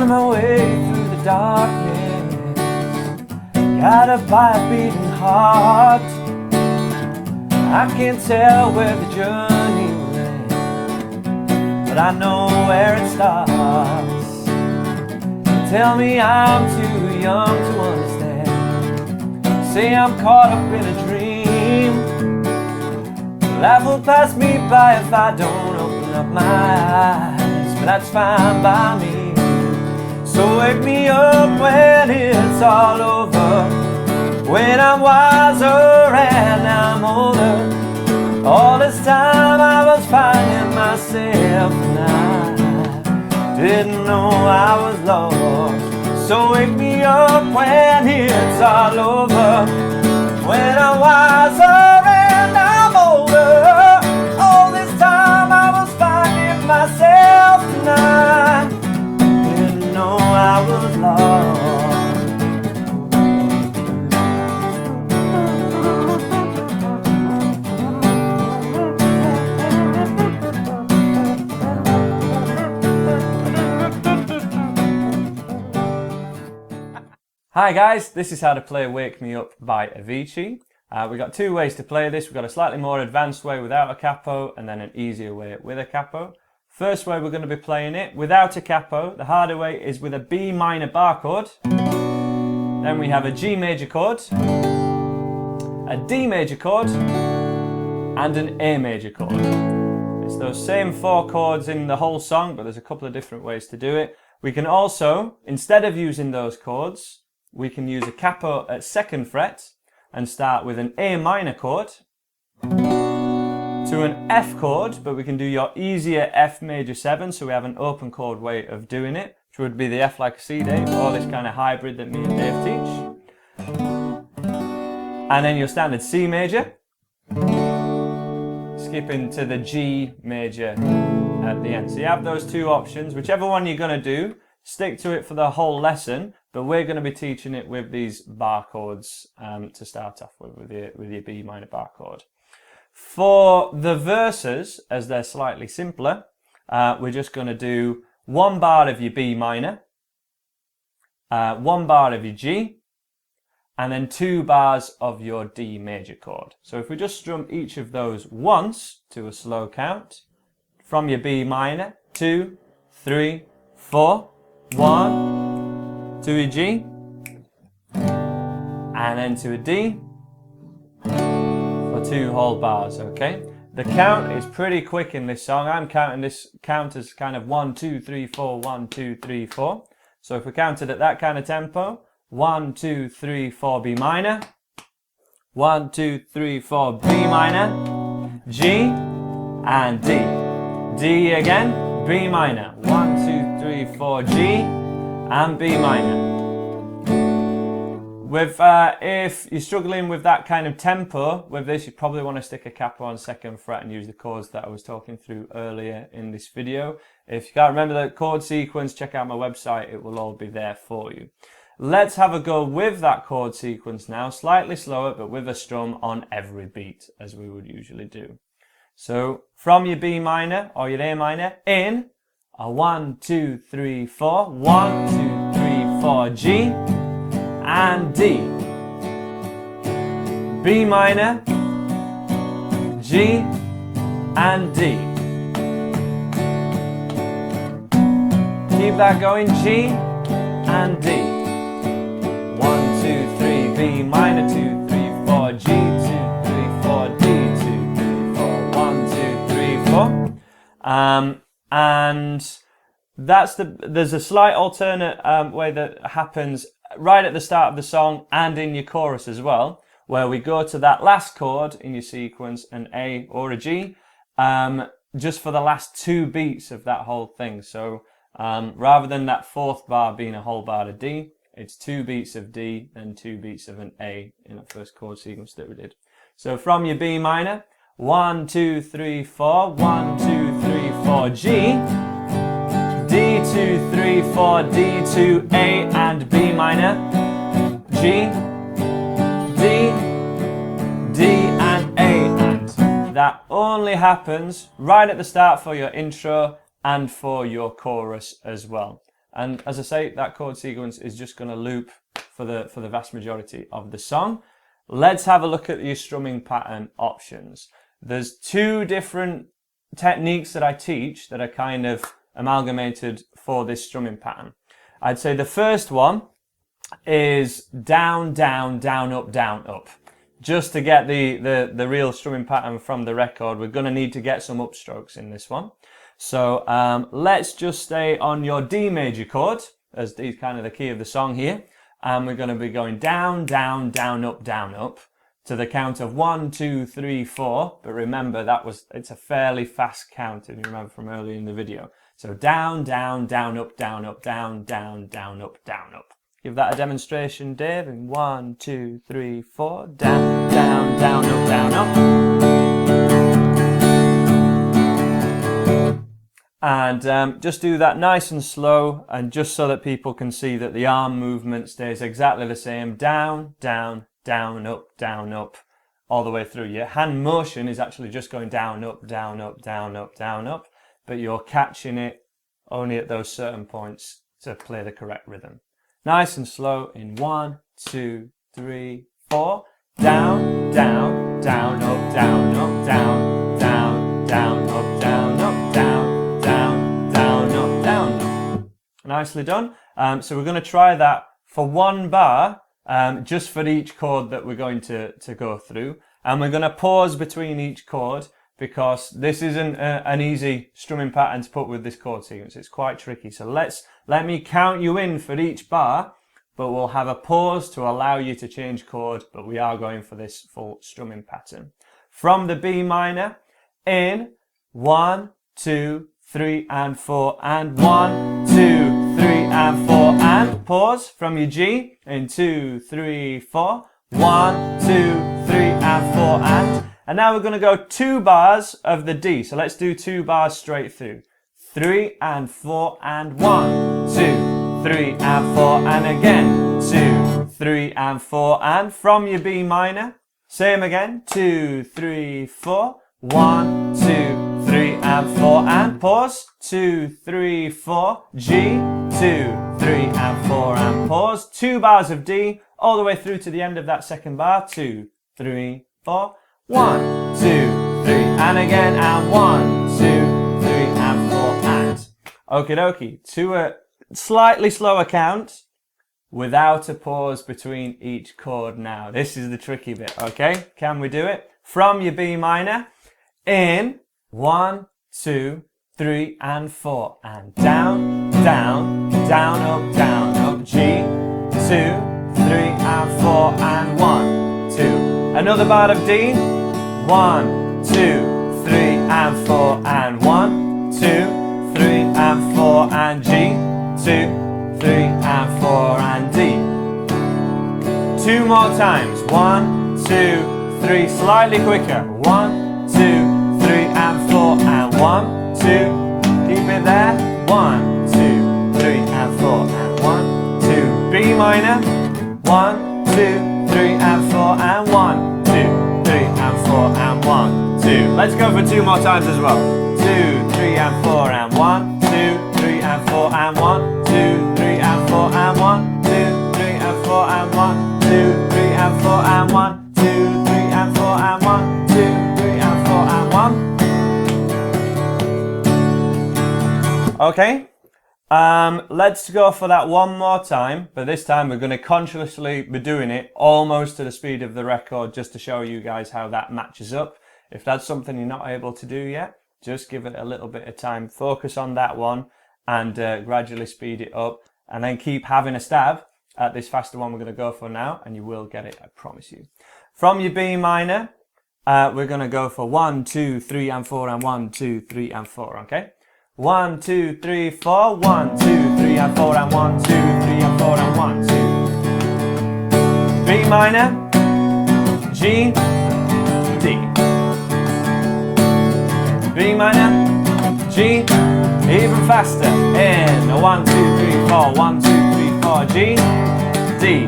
find my way through the darkness, guided by a beating heart. I can't tell where the journey will end, but I know where it starts. Tell me I'm too young to understand, say I'm caught up in a dream. Life will pass me by if I don't open up my eyes, but that's fine by me. So wake me up when it's all over, when I'm wiser and I'm older. All this time I was finding myself and I didn't know I was lost. So wake me up when it's all over, when I'm wiser and I'm older. All this time I was finding myself and I didn't know I was lost. Hi guys, this is how to play Wake Me Up by Avicii. We've got two ways to play this. We've got a slightly more advanced way without a capo and then an easier way with a capo. First way we're going to be playing it without a capo. The harder way is with a B minor bar chord. Then we have a G major chord, a D major chord and an A major chord. It's those same four chords in the whole song, but there's a couple of different ways to do it. We can also, instead of using those chords, we can use a capo at 2nd fret and start with an A minor chord to an F chord, but we can do your easier F major 7, so we have an open chord way of doing it, which would be the F like a C, Dave, or this kind of hybrid that me and Dave teach. And then your standard C major, skipping to the G major at the end. So you have those two options, whichever one you're going to do, stick to it for the whole lesson, but we're going to be teaching it with these bar chords to start off with your B minor bar chord. For the verses, as they're slightly simpler, we're just going to do 1 bar of your B minor, 1 bar of your G, and then 2 bars of your D major chord. So if we just strum each of those once to a slow count, from your B minor, 2, 3, 4, 1, to a G, and then to a D, for 2 whole bars, okay? The count is pretty quick in this song. I'm counting this count as kind of 1, 2, 3, 4, 1, 2, 3, 4. So if we counted at that kind of tempo, 1, 2, 3, 4, B minor, 1, 2, 3, 4, B minor, G, and D. D again, B minor, 1, 2, 3, 4, G, and B minor. If you're struggling with that kind of tempo with this, you probably want to stick a capo on 2nd fret and use the chords that I was talking through earlier in this video. If you can't remember the chord sequence, check out my website, it will all be there for you. Let's have a go with that chord sequence now, slightly slower but with a strum on every beat as we would usually do. So from your B minor or your A minor, in a 1, 2, 3, 4, 1, 2, 3, 4, G, and D, B minor, G, and D. Keep that going, G, and D. 1, 2, 3, B minor, 2, 3, 4, G, 2, 3, 4, D, 2, 3, 4, 1, 2, 3, 4. And there's a slight alternate way that happens right at the start of the song and in your chorus as well, where we go to that last chord in your sequence, an A or a G, just for the last 2 beats of that whole thing. So rather than that 4th bar being a whole bar of D, it's 2 beats of D and 2 beats of an A in that first chord sequence that we did. So from your B minor, 1, 2, 3, 4, 1, 2, 3, 4, G, D, 2, 3, 4, D, 2, A, and B minor, G, D, D, and A, and that only happens right at the start for your intro and for your chorus as well. And as I say, that chord sequence is just going to loop for the vast majority of the song. Let's have a look at your strumming pattern options. There's two different techniques that I teach that are kind of amalgamated for this strumming pattern. I'd say the first one is down, down, down, up, down, up. Just to get the real strumming pattern from the record, we're going to need to get some upstrokes in this one. So let's just stay on your D major chord, as D is kind of the key of the song here. And we're going to be going down, down, down, up, to the count of 1, 2, 3, 4. But remember, it's a fairly fast count, if you remember from earlier in the video. So down, down, down, up, down, down, down, down, up, down, up. Give that a demonstration, Dave, in 1, 2, 3, 4. Down, down, down, up, down, up. And just do that nice and slow, and just so that people can see that the arm movement stays exactly the same. Down, down, down, up, all the way through. Your hand motion is actually just going down, up, down, up, down, up, down, up, but you're catching it only at those certain points to play the correct rhythm. Nice and slow in 1, 2, 3, 4. Down, down, down, up, down, up, down, down, down, up, down, up, down, down, down, up, down, up. Nicely done. So we're going to try that for one bar, just for each chord that we're going to go through. And we're going to pause between each chord, because this isn't an easy strumming pattern to put with this chord sequence. It's quite tricky. So let me count you in for each bar, but we'll have a pause to allow you to change chord, but we are going for this full strumming pattern. From the B minor, in 1, 2, 3, and 4, and 1, 2, 3, and 4, and pause. From your G, in 2, 3, 4, 1, 2, 3, and 4, and now we're going to go 2 bars of the D. So let's do 2 bars straight through. 3 and 4 and 1, 2, 3 and 4, and again 2, 3 and 4, and from your B minor, same again, 2, 3, 4, 1, 2, 3 and 4, and pause, 2, 3, 4, G, 2, 3 and 4, and pause, 2 bars of D all the way through to the end of that second bar, 2, 3, 4, 1, 2, 3, and again, and 1, 2, 3, and 4, and. Okie dokie, to a slightly slower count without a pause between each chord now. This is the tricky bit, okay? Can we do it? From your B minor, in 1, 2, 3, and 4, and down, down, down, up, G, 2, 3, and 4, and 1, 2. Another bar of D, 1, 2, 3, and 4, and 1, 2, 3, and 4, and G, 2, 3, and 4, and D. 2 more times, 1, 2, 3, slightly quicker, 1, 2, 3, and 4, and 1, 2, keep it there, 1, 2, 3, and 4, and 1, 2, B minor, 1, 2, 3, and 4, and 1, 2, 3, and 4, and 1, 2. Let's go for 2 more times as well. 2, 3, and 4, and 1, 2, 3, and 4, and 1, 2, 3, and 4, and 1, 2, 3, and 4, and 1, 2, 3, and 4, and 1, 2, 3, and 4, and 1, 2, 3, and 4, and 1. Okay. Let's go for that one more time, but this time we're going to consciously be doing it almost to the speed of the record, just to show you guys how that matches up. If that's something you're not able to do yet, just give it a little bit of time, focus on that one, and gradually speed it up, and then keep having a stab at this faster one we're going to go for now, and you will get it, I promise you. From your B minor, we're going to go for 1, 2, 3, and 4, and 1, 2, 3, and 4, okay? 1, 2, 3, 4, 1, 2, 3, and 4, and 1, 2, 3, and 4, and 1, 2. B minor, G, D. B minor, G, even faster. In 1, 2, 3, 4, 1, 2, 3, 4, G, D.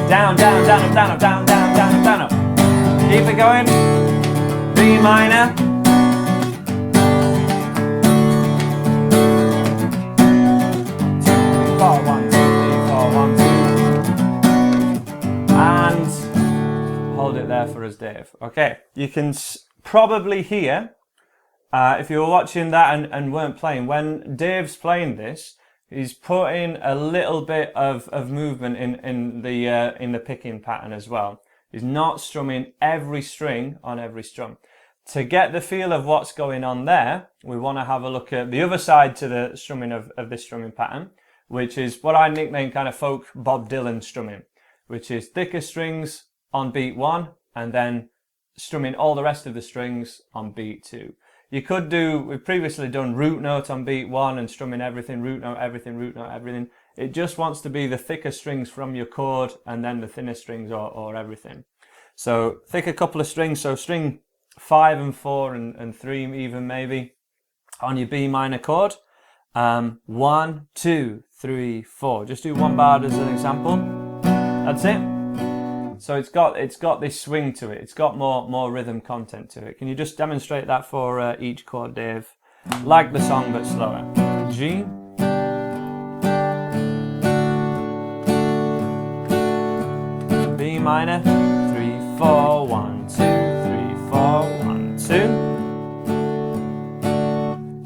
Down, down, down, up, down, up, down, down, down, up, down, up. Keep it going. B minor. 4, 1, 2, 3, 4, 1, 2. And hold it there for us, Dave. Okay, you can probably hear, if you were watching that and weren't playing, when Dave's playing this, he's putting a little bit of movement in the picking pattern as well. He's not strumming every string on every strum. To get the feel of what's going on there, we want to have a look at the other side to the strumming of this strumming pattern, which is what I nickname kind of folk Bob Dylan strumming, which is thicker strings on beat 1 and then strumming all the rest of the strings on beat 2. You could do, we've previously done root note on beat 1 and strumming everything, root note, everything, root note, everything. It just wants to be the thicker strings from your chord and then the thinner strings or everything. So thick a couple of strings, so string 5 and 4 and 3 even maybe on your B minor chord. 1, 2, 3, 4. Just do one bar as an example. That's it. So it's got this swing to it. It's got more rhythm content to it. Can you just demonstrate that for each chord, Dave? Like the song but slower. G. B minor. 3, 4, 1, 2, 3, 4, 1, 2.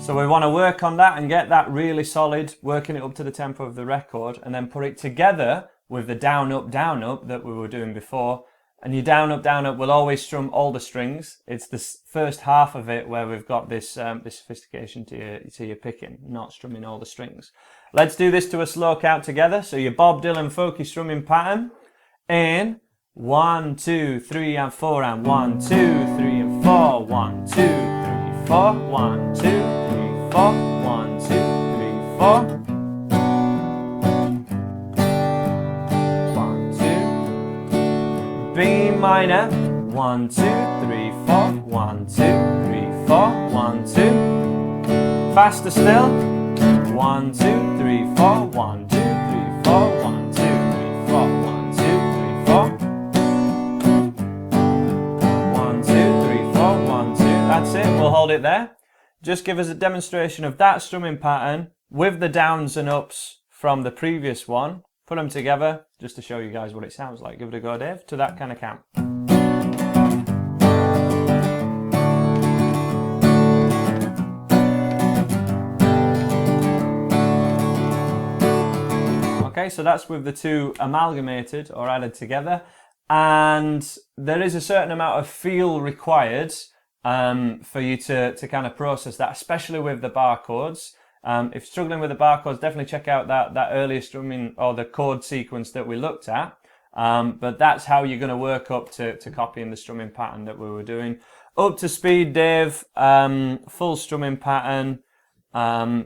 So we want to work on that and get that really solid, working it up to the tempo of the record, and then put it together with the down up that we were doing before. And your down up will always strum all the strings. It's the first half of it where we've got this this sophistication to your picking, not strumming all the strings. Let's do this to a slow count together. So your Bob Dylan folky strumming pattern in 1, 2, 3 and 4 and 1, 2, 3 and 4, 1, 2, 3, 4, 1, 2, 3, 4, 1, 2, 3, 4. B minor, 1, 2, 3, 4, 1, 2, 3, 4, 1, 2. Faster still, 1, 2, 3, 4, 1, 2, 3, 4, 1, 2, 3, 4, 1, 2, 3, 4. 1, 2, 3, 4, 1, 2. That's it, we'll hold it there. Just give us a demonstration of that strumming pattern with the downs and ups from the previous one. Put them together just to show you guys what it sounds like. Give it a go, Dave, to that kind of count. Okay, so that's with the two amalgamated or added together. And there is a certain amount of feel required for you to kind of process that, especially with the bar chords. If you're struggling with the bar chords, definitely check out that earlier strumming or the chord sequence that we looked at. But that's how you're going to work up to copying the strumming pattern that we were doing. Up to speed, Dave, full strumming pattern.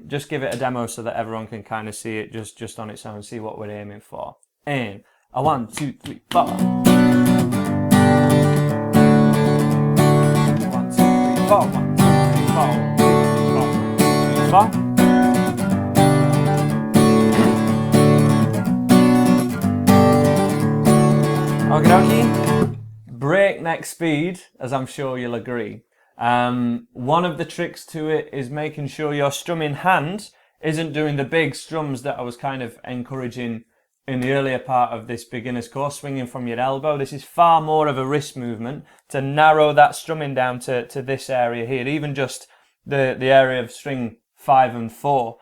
Just give it a demo so that everyone can kind of see it just on its own, see what we're aiming for. And a 1, 2, 3, 4. 1, 2, 3, 4. 1, 2, 3, 4. 4. Okie dokie. Breakneck speed, as I'm sure you'll agree. One of the tricks to it is making sure your strumming hand isn't doing the big strums that I was kind of encouraging in the earlier part of this beginner's course, swinging from your elbow. This is far more of a wrist movement to narrow that strumming down to this area here, even just the area of string 5 and 4,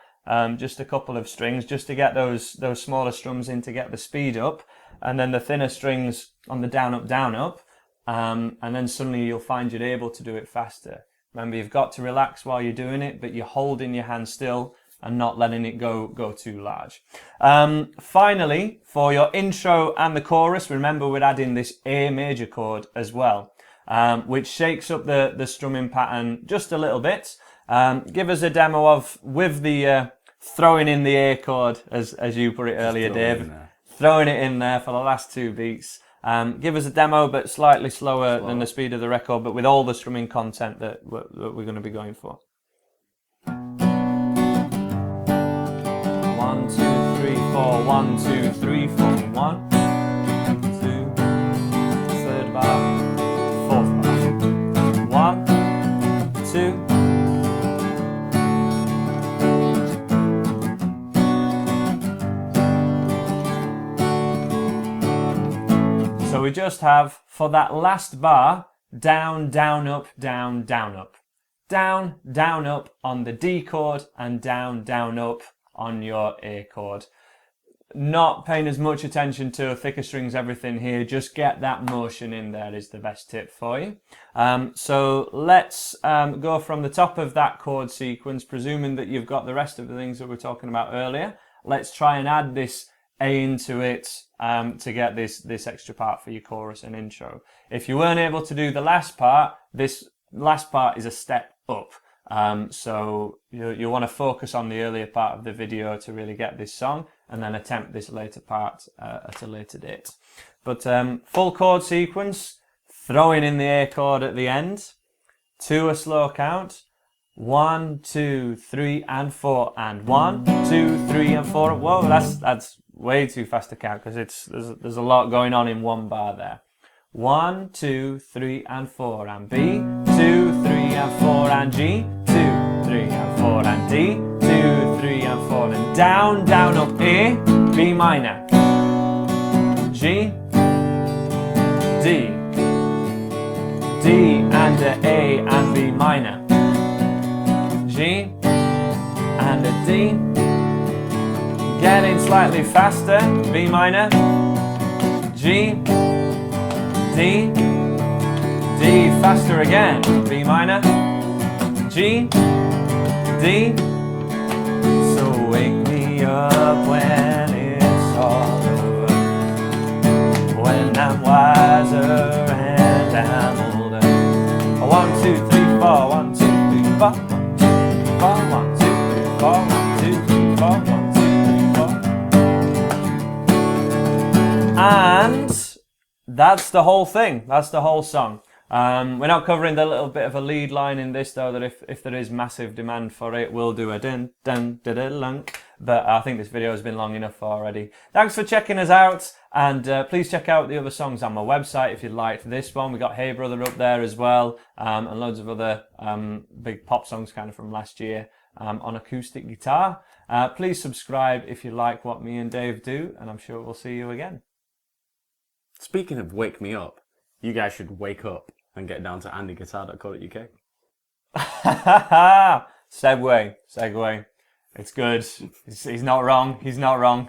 just a couple of strings, just to get those smaller strums in to get the speed up, and then the thinner strings on the down up, and then suddenly you'll find you're able to do it faster. Remember, you've got to relax while you're doing it, but you're holding your hand still and not letting it go too large. Finally, for your intro and the chorus, remember we're adding this A major chord as well, which shakes up the strumming pattern just a little bit. Give us a demo of, with the throwing in the A chord, as you put it earlier, Dave. Throwing it in there for the last 2 beats. Give us a demo, but slightly slower than the speed of the record, but with all the strumming content that we're going to be going for. 1, 2, 3, 4. 1, 2, 3, 4. 1, 2. Third bar. Fourth bar. 1, 2. just have, for that last bar, down, down, up, down, down, up. Down, down, up on the D chord and down, down, up on your A chord. Not paying as much attention to thicker strings, everything here, just get that motion in there is the best tip for you. So let's go from the top of that chord sequence, presuming that you've got the rest of the things that we were talking about earlier. Let's try and add this A into it to get this extra part for your chorus and intro. If you weren't able to do the last part, this last part is a step up. So you want to focus on the earlier part of the video to really get this song, and then attempt this later part at a later date. But full chord sequence, throwing in the A chord at the end, to a slow count, 1, 2, 3, and 4, and 1, 2, 3, and 4. Whoa, that's way too fast to count because there's a lot going on in one bar there. 1, 2, 3, and 4, and B, 2, 3, and 4, and G, 2, 3, and 4, and D, 2, 3, and 4, and down, down, up, A, B minor, G, D, D, and a A, and B minor, G, and a D, getting slightly faster, B minor, G, D, D, faster again, B minor, G, D. So wake me up when it's all over, when I'm wiser and I'm older. 1, 2, 3, 4, 1, 2, 3, 4, 1, 2, 3, 4, 1, 2, 3, 4, 1, 2, 3, 4, 1, 2, 3, 4. And that's the whole thing. That's the whole song. We're not covering the little bit of a lead line in this, though, that if there is massive demand for it, we'll do a dun dun da da lunk. But I think this video has been long enough already. Thanks for checking us out, and please check out the other songs on my website if you liked this one. We got Hey Brother up there as well, and loads of other big pop songs kind of from last year on acoustic guitar. Please subscribe if you like what me and Dave do, and I'm sure we'll see you again. Speaking of wake me up, you guys should wake up and get down to andyguitar.co.uk. Segue. It's good. He's not wrong. He's not wrong.